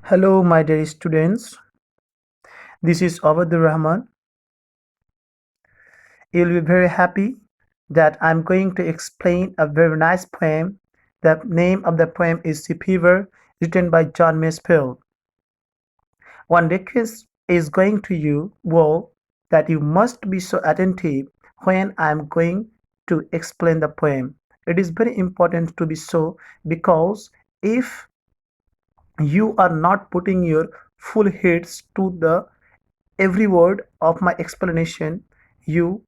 Hello, my dear students. This is Abadur Rahman. You'll be very happy that I'm going to explain a very nice poem. The name of the poem is Sea Fever, written by John Masefield. One request is going to you all that you must be so attentive when I'm going to explain the poem. It is very important to be so because if you are not putting your full heads to the every word of my explanation, you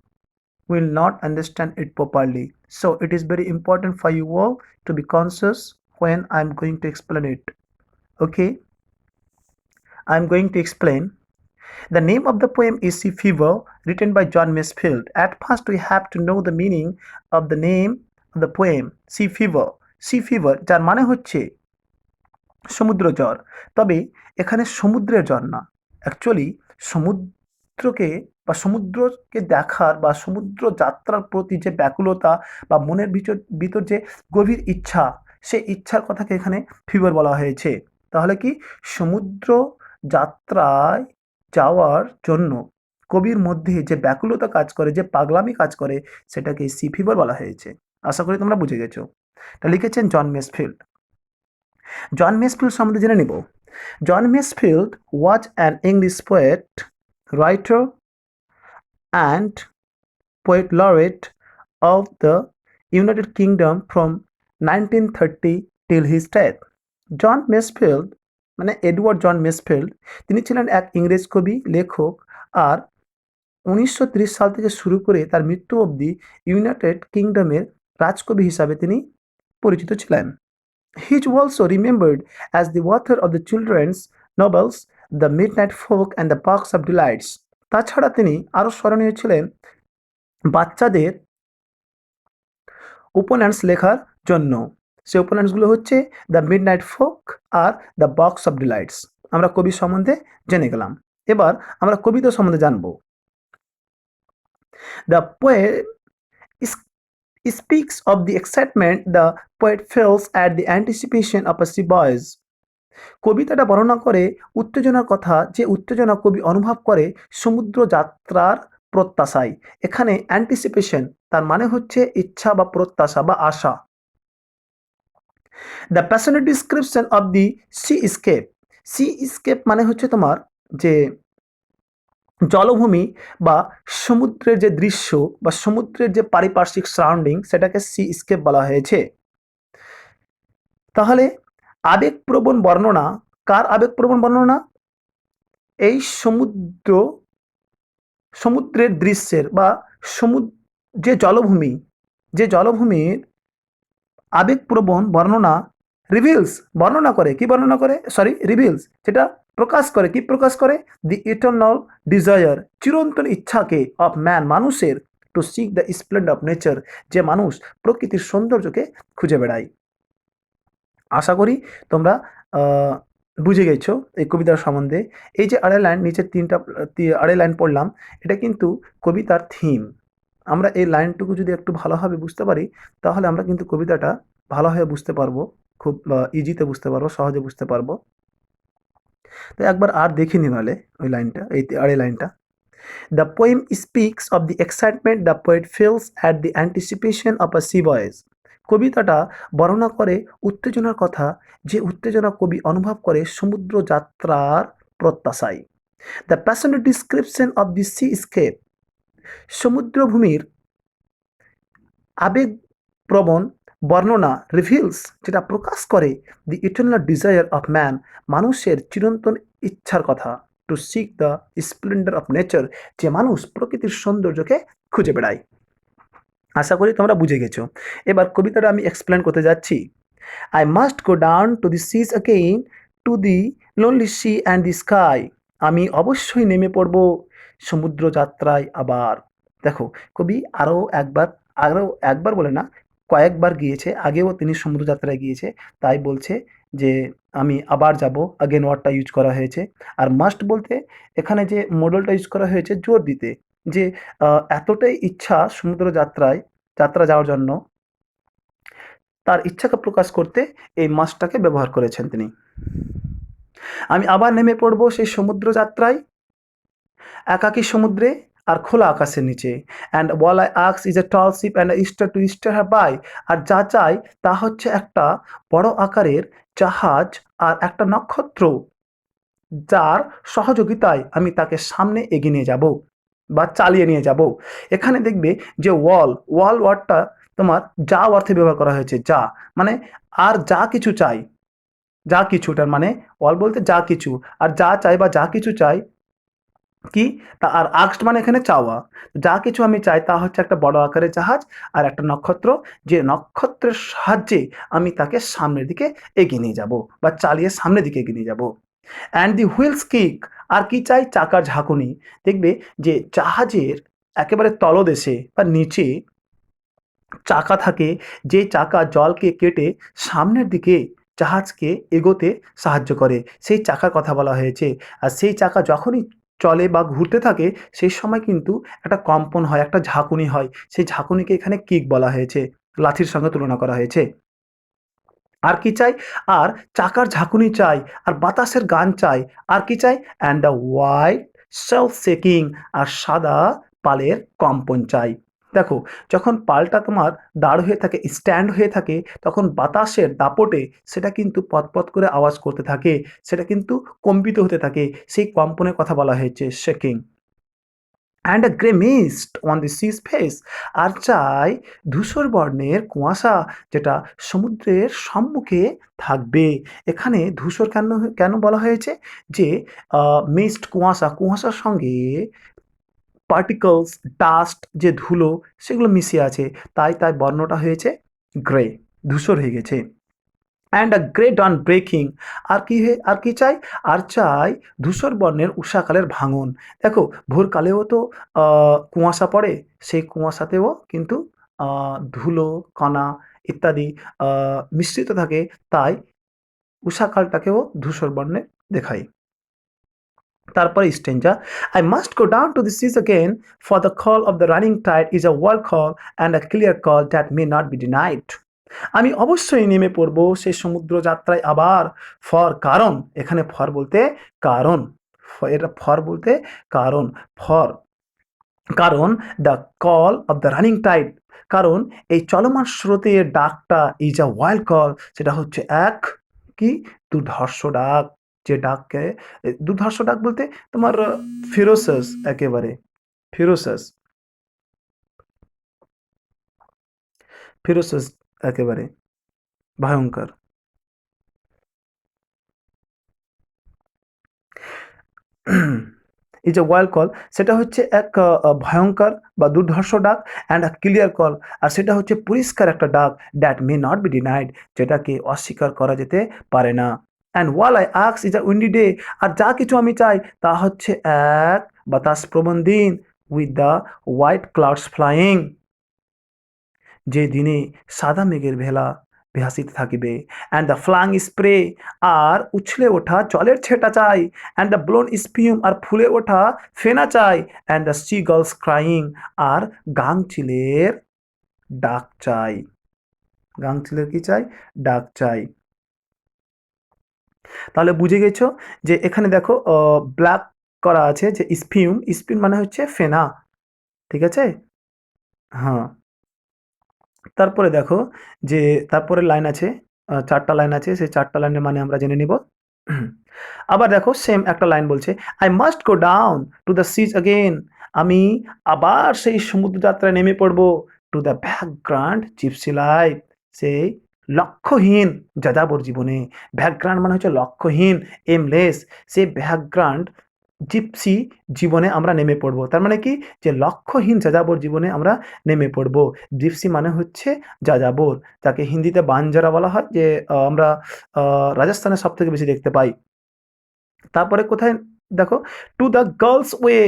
will not understand it properly. So it is very important for you all to be conscious when I'm going to explain it. Okay, I'm going to explain. The name of the poem is Sea Fever, written by John Masefield. At first, we have to know the meaning of the name of the poem, Sea Fever. Sea Fever, যার মানে হচ্ছে সমুদ্র জ্বর। তবে এখানে সমুদ্রের জ্বর না, অ্যাকচুয়ালি সমুদ্রকে বা সমুদ্রকে দেখার বা সমুদ্র যাত্রার প্রতি যে ব্যাকুলতা বা মনের ভিতর যে গভীর ইচ্ছা, সেই ইচ্ছার কথাকে এখানে ফিভার বলা হয়েছে। তাহলে কি সমুদ্র যাত্রায় যাওয়ার জন্য কবির মধ্যে যে ব্যাকুলতা কাজ করে, যে পাগলামি কাজ করে, সেটাকে সি ফিভার বলা হয়েছে। আশা করি তোমরা বুঝে গেছো। এটা লিখেছেন জন মেসফিল্ড। জন মেসফিল্ড সম্বন্ধে জেনে নিব। জন মেসফিল্ড was an English poet, writer, and poet laureate of the United Kingdom from 1930 till his death. জন মেসফিল্ড মানে এডওয়ার্ড জন মেসফিল্ড, তিনি ছিলেন এক ইংরেজ কবি, লেখক, আর 1930 সাল থেকে শুরু করে তার মৃত্যু অবধি ইউনাইটেড কিংডমের রাজকবি হিসাবে তিনি পরিচিত ছিলেন। He is also remembered as the author of the children's novels The Midnight Folk and The Box of Delights. তাছাড়া তিনি আরও স্মরণীয় ছিলেন বাচ্চাদের উপন্যাস লেখার জন্য। সে উপন্যাসগুলো হচ্ছে the midnight folk are the box of delights. আমরা কবি সম্বন্ধে জেনে গেলাম। এবার আমরা কবিতা সম্বন্ধে জানব। The poem speaks of the excitement the poet feels at the anticipation of a sea voyage. কবিতাটা বর্ণনা করে উত্তেজনার কথা, যে উত্তেজনা কবি অনুভব করে সমুদ্র যাত্রার প্রত্যাশায়। এখানে অ্যান্টিসিপেশন তার মানে হচ্ছে ইচ্ছা বা প্রত্যাশা বা আশা। The passionate description of the seascape. Seascape মানে হচ্ছে তোমার যে জলভূমি বা সমুদ্রের যে দৃশ্য বা সমুদ্রের যে পারিপার্শ্বিক সারাউন্ডিং, সেটাকে সি স্কেপ বলা হয়েছে। তাহলে আবেগপ্রবণ বর্ণনা, কার আবেগপ্রবণ বর্ণনা? এই সমুদ্রের দৃশ্যের বা যে জলভূমির আবেগপ্রবণ বর্ণনা রিভিলস, যেটা প্রকাশ করে, কি প্রকাশ করে? দি ইটারনাল ডিজায়ার, চিরন্তন ইচ্ছাকে অফ ম্যান, মানুষের, two seek the splendour of nature, যে মানুষ প্রকৃতির সৌন্দর্যকে খুঁজে বেড়ায়। আশা করি তোমরা বুঝে গেছো এই কবিতার সম্বন্ধে। এই যে আড়াই লাইন, নিচের আড়াই লাইন পড়লাম, এটা কিন্তু কবিতার থিম। আমরা এই লাইনটুকু যদি একটু ভালোভাবে বুঝতে পারি, তাহলে আমরা কিন্তু কবিতাটা ভালোভাবে বুঝতে পারবো, খুব ইজিতে বুঝতে পারবো, সহজে বুঝতে পারবো। তো একবার আর দেখে নি নাহলে ওই লাইনটা, এই আড়াই লাইনটা। The poem speaks of the excitement the poet feels at the anticipation of a sea voice. কবিতাটা বর্ণনা করে উত্তেজনার কথা, যে উত্তেজনা কবি অনুভব করে সমুদ্র যাত্রার প্রত্যাশায়। The passionate description of the seascape, সমুদ্রভূমির আবেগপ্রবণ বর্ণনা, রিভিলস, যেটা প্রকাশ করে the eternal desire of man, মানুষের চিরন্তন ইচ্ছার কথা, to seek the splendour of nature, যে মানুষ প্রকৃতির সৌন্দর্যকে খুঁজে বেড়ায়। আশা করি তোমরা বুঝে গেছো। এবার কবিতাটা আমি এক্সপ্লেন করতে যাচ্ছি। I must go down to the seas again, to the lonely sea and the sky. আমি অবশ্যই নেমে পড়ব সমুদ্র যাত্রায় আবার। দেখো, কবি আরও একবার বলে না, কয়েকবার গিয়েছে, আগেও তিনি সমুদ্র যাত্রায় গিয়েছে, তাই বলছে যে আমি আবার যাব। আগেন ওয়ার্ডটা ইউজ করা হয়েছে। আর মাস্ট বলতে এখানে যে মডেলটা ইউজ করা হয়েছে জোর দিতে, যে এতটাই ইচ্ছা সমুদ্র যাত্রা যাওয়ার জন্য, তার ইচ্ছাকে প্রকাশ করতে এই মাস্টটাকে ব্যবহার করেছেন তিনি। আমি আবার নেমে পড়ব সেই সমুদ্র যাত্রায়, একাকী সমুদ্রে আর খোলা আকাশের নিচে। অ্যান্ড ওয়াল আই আক্স is a tall ship and a star to steer her by. আর যা চাই তা হচ্ছে একটা বড় আকারের জাহাজ আর একটা নক্ষত্র, যার সহযোগিতায় আমি তাকে সামনে এগিয়ে নিয়ে যাব বা চালিয়ে নিয়ে যাব। এখানে দেখবে যে ওয়াল ওয়ার্ডটা তোমার যা অর্থে ব্যবহার করা হয়েছে, যা মানে আর যা কিছু চাই, যা কিছুটার মানে ওয়াল বলতে যা কিছু, আর যা চাই বা যা কিছু চাই কি তা, আর আক্সড মানে এখানে চাওয়া। যা কিছু আমি চাই তা হচ্ছে একটা বড় আকারের জাহাজ আর একটা নক্ষত্র, যে নক্ষত্রের সাহায্যে আমি তাকে সামনের দিকে এগিয়ে নিয়ে যাব বা চালিয়ে সামনের দিকে এগিয়ে নিয়ে যাব। অ্যান্ড দি হুইলস কিক, আর কি চাই, চাকার ঝাঁকুনি। দেখবে যে জাহাজের একেবারে তলদেশে বা নিচে চাকা থাকে, যে চাকা জলকে কেটে সামনের দিকে জাহাজকে এগোতে সাহায্য করে, সেই চাকার কথা বলা হয়েছে। আর সেই চাকা যখনই চলে বা ঘুরতে থাকে সেই সময় কিন্তু একটা কম্পন হয়, একটা ঝাঁকুনি হয়, সেই ঝাঁকুনিকে এখানে কিক বলা হয়েছে, লাঠির সঙ্গে তুলনা করা হয়েছে। আর কি চাই, আর চাকার ঝাঁকুনি চাই, আর বাতাসের গান চাই, আর কি চাই, and the white sail's shaking, আর সাদা পালের কম্পন চাই। দেখো, যখন পালটা তোমার দাঁড় হয়ে থাকে, স্ট্যান্ড হয়ে থাকে, তখন বাতাসের দাপটে সেটা কিন্তু পতপত করে আওয়াজ করতে থাকে, সেটা কিন্তু কম্পিত হতে থাকে, সেই কম্পনের কথা বলা হয়েছে shaking. And a grey mist on the sea's face, আর চাই ধূসর বর্ণের কুয়াশা যেটা সমুদ্রের সম্মুখে থাকবে। এখানে ধূসর কেন কেন বলা হয়েছে, যে মিস্ট কুয়াশা, কুয়াশার সঙ্গে পার্টিকলস, ডাস্ট, যে ধুলো সেগুলো মিশে আছে, তাই তাই বর্ণটা হয়েছে গ্রে, ধূসর হয়ে গেছে। And a grey dawn breaking, আর কি চাই, আর চাই ধূসর বর্ণের উষাকালের ভাঙন। দেখো, ভোরকালেও তো কুয়াশা পড়ে, সেই কুয়াশাতেও কিন্তু ধুলো, কণা ইত্যাদি মিশ্রিত থাকে, তাই উষাকালটাকেও ধূসর বর্ণে দেখায়। তারপরে stanza, I must go down to the seas again, for the call of the running tide is a world call and a clear call that may not be denied. আমি অবশ্যই নেমে পড়ব সেই সমুদ্র যাত্রায় আবার, ফর কারণ, এখানে ফর বলতে কারণ, এটা ফর বলতে কারণ, ফর কারণ the call of the running tide, কারণ এই চলমান স্রোতের ডাকটা ইজ আ ওয়াইল্ড কল, সেটা হচ্ছে এক কি দুর্ধর্ষ ডাক। যে ডাককে দুর্ধর্ষ ডাক বলতে তোমার ফিরোসাস, একেবারে ফিরোসাস, ফিরোসাস, একেবারে ভয়ঙ্কর। এই যে ওয়াইল্ড কল, সেটা হচ্ছে এক ভয়ঙ্কর বা দুর্ধর্ষ ডাক, অ্যান্ড আ ক্লিয়ার কল, আর সেটা হচ্ছে পরিষ্কার একটা ডাক, that may not be denied, যেটাকে অস্বীকার করা যেতে পারে না। অ্যান্ড ওয়াল আই আক্স ইজ আ উইন্ডি ডে, আর যা কিছু আমি চাই তা হচ্ছে এক বাতাস প্রবণ দিন, with the white clouds flying, যে দিনে সাদা মেঘের ভেলা ভাসিতে থাকিবে, অ্যান্ড দ্য ফ্লাং স্প্রে, আর উছলে ওঠা জলের ছেটা চাই, অ্যান্ড দ্য ব্লোন স্পিউম, আর ফুলে ওঠা ফেনা চাই, and the sea gulls crying, আর গাংচিলের ডাক চাই। গাংচিলের কি চাই, ডাক চাই। তাহলে বুঝে গেছো যে এখানে দেখো ব্ল্যাক করা আছে, যে স্পিউম, স্পিউম মানে হচ্ছে ফেনা, ঠিক আছে। হ্যাঁ, তারপরে দেখো যে তারপরে লাইন আছে, ৪ টা লাইন আছে, সেই ৪ টা লাইনের মানে আমরা জেনে নিব। আবার দেখো সেম একটা লাইন বলছে, "I must go down to the seas again", আমি আবার সেই সমুদ্র যাত্রায় নেমে পড়ব। "To the vagrant gypsy life", সেই লক্ষ্যহীন যাযাবর জীবনে। ভ্যাগ্রান্ট মানে হচ্ছে লক্ষ্যহীন, এমলেস, সেই ভ্যাগ্রান্ট জিপসি জীবনে আমরা নেমে পড়ব। তার মানে কি, যে লক্ষ্যহীন যাযাবর জীবনে আমরা নেমে পড়ব। জিপসি মানে হচ্ছে যাযাবর, যাকে হিন্দিতে বানজারা বলা হয়, যে আমরা রাজস্থানে সবথেকে বেশি দেখতে পাই। তারপরে কোথায় দেখো, টু দ্য গার্লস ওয়ে,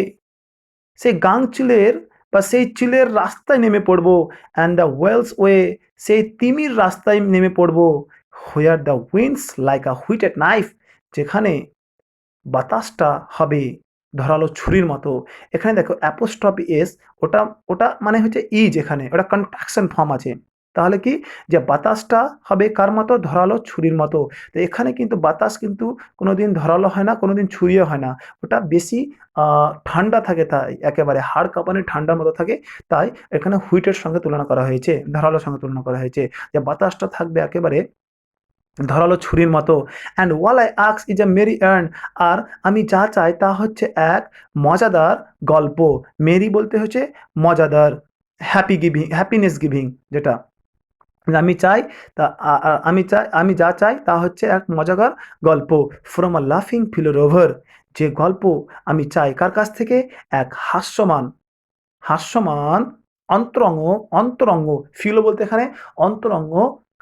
সেই গাংচিলের বা সেই চিলের রাস্তায় নেমে পড়বো। অ্যান্ড দ্য ওয়েলস ওয়ে, সেই তিমির রাস্তায় নেমে পড়বো। Where the wind's like a whetted knife, যেখানে বাতাসটা হবে ধারালো ছুরির মতো। এখানে দেখো অ্যাপোস্ট্রফি এস, ওটা ওটা মানে হচ্ছে ইজ, এখানে ওটা কন্ট্রাকশন ফর্ম আছে। তাহলে কি যে বাতাসটা হবে কার মতো? ধারালো ছুরির মতো। তো এখানে কিন্তু বাতাস কিন্তু কোনোদিন ধারালো হয় না, কোনোদিন ছুরিও হয় না। ওটা বেশি ঠান্ডা থাকে, তাই একেবারে হাড় কাঁপানো ঠান্ডার মতো থাকে। তাই এখানে হুইটের সঙ্গে তুলনা করা হয়েছে, ধারালোর সঙ্গে তুলনা করা হয়েছে। যে বাতাসটা থাকবে একেবারে ধারালো ছুরির মতো। And all I ask is a merry end, আর আমি যা চাই তা হচ্ছে এক মজাদার গল্প। মেরি বলতে হচ্ছে মজাদার, হ্যাপিনেস গিভিং, যেটা আমি চাই তা আমি যা চাই তা হচ্ছে এক মজাদার গল্প। ফ্রম আ লাফিং ফিলোরোভার, যে গল্প আমি চাই কার কাছ থেকে? এক হাস্যমান অন্তরঙ্গ, অন্তরঙ্গ ফিলো বলতে এখানে অন্তরঙ্গ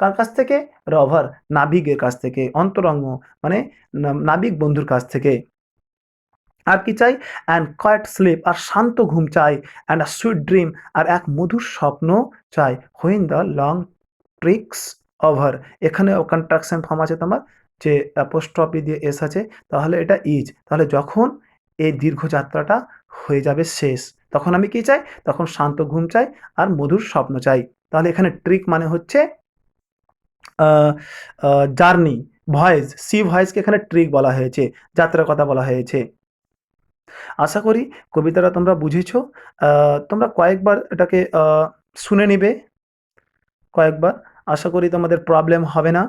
কার কাছ থেকে? রভার, নাবিকের কাছ থেকে। অন্তরঙ্গ মানে নাবিক বন্ধুর কাছ থেকে। আর কি চাই? অ্যান্ড কোয়েট স্লিপ, আর শান্ত ঘুম চাই। অ্যান্ড আ সুইট ড্রিম, আর এক মধুর স্বপ্ন চাই। When the long tricks over, এখানেও কন্ট্রাকশন ফর্ম আছে তোমার, যে অ্যাপোস্ট্রফি দিয়ে এস আছে, তাহলে এটা ইজ। তাহলে যখন এই দীর্ঘ যাত্রাটা হয়ে যাবে শেষ, তখন আমি কি চাই? তখন শান্ত ঘুম চাই আর মধুর স্বপ্ন চাই। তাহলে এখানে ট্রিক মানে হচ্ছে জার্নি, ভয়েস, সি ভয়েসকে এখানে ট্রিক বলা হয়েছে, যাত্রার কথা বলা হয়েছে। আশা করি কবিতাটা তোমরা বুঝেছো। তোমরা কয়েকবার এটাকে শুনে নিবে, কয়েকবার। আশা করি তোমাদের প্রবলেম হবে না।